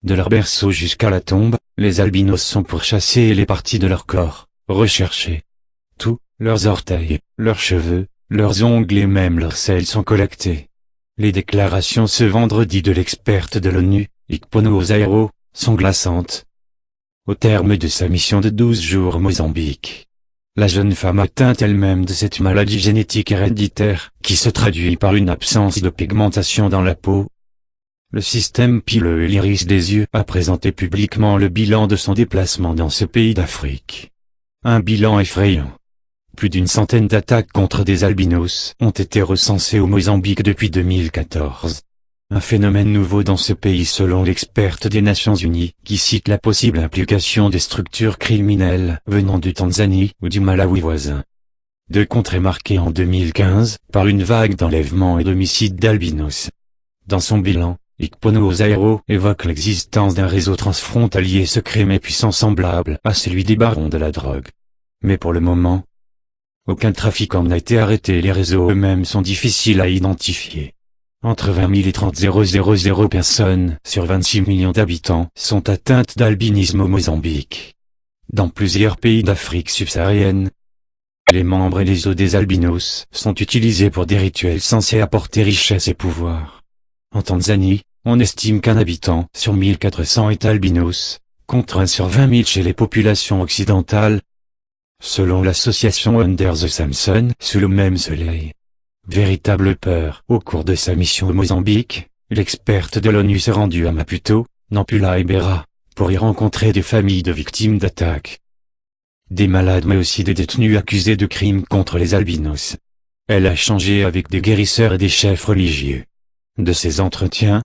De leur berceau jusqu'à la tombe, les albinos sont pourchassés et les parties de leur corps, recherchées. Tout, leurs orteils, leurs cheveux, leurs ongles et même leurs selles sont collectés. Les déclarations ce vendredi de l'experte de l'ONU, Ikpono Ozairo, sont glaçantes. Au terme de sa mission de 12 jours au Mozambique, la jeune femme atteinte elle-même de cette maladie génétique héréditaire, qui se traduit par une absence de pigmentation dans la peau. Le système pileux et l'iris des yeux a présenté publiquement le bilan de son déplacement dans ce pays d'Afrique. Un bilan effrayant. Plus d'une centaine d'attaques contre des albinos ont été recensées au Mozambique depuis 2014. Un phénomène nouveau dans ce pays selon l'experte des Nations Unies, qui cite la possible implication des structures criminelles venant du Tanzanie ou du Malawi voisin. Deux contrées marquées en 2015 par une vague d'enlèvements et d'homicides d'albinos. Dans son bilan, Ikpono Ozairo évoque l'existence d'un réseau transfrontalier secret mais puissant semblable à celui des barons de la drogue. Mais pour le moment, aucun trafiquant n'a été arrêté et les réseaux eux-mêmes sont difficiles à identifier. Entre 20 000 et 30 000 personnes sur 26 millions d'habitants sont atteintes d'albinisme au Mozambique. Dans plusieurs pays d'Afrique subsaharienne, les membres et les os des albinos sont utilisés pour des rituels censés apporter richesse et pouvoir. En Tanzanie, on estime qu'un habitant sur 1400 est albinos, contre 1 sur 20 000 chez les populations occidentales. Selon l'association Under the Samson, sous le même soleil. Véritable peur. Au cours de sa mission au Mozambique, l'experte de l'ONU s'est rendue à Maputo, Nampula et Beira, pour y rencontrer des familles de victimes d'attaques. Des malades mais aussi des détenus accusés de crimes contre les albinos. Elle a échangé avec des guérisseurs et des chefs religieux. De ces entretiens,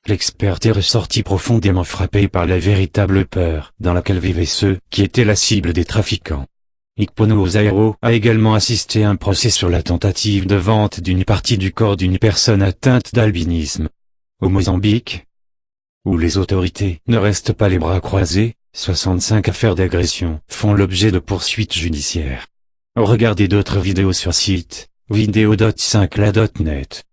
l'experte est ressortie profondément frappée par la véritable peur dans laquelle vivaient ceux qui étaient la cible des trafiquants. Ikpono Ozairo a également assisté à un procès sur la tentative de vente d'une partie du corps d'une personne atteinte d'albinisme. Au Mozambique, où les autorités ne restent pas les bras croisés, 65 affaires d'agression font l'objet de poursuites judiciaires. Regardez d'autres vidéos sur site, video.5la.net.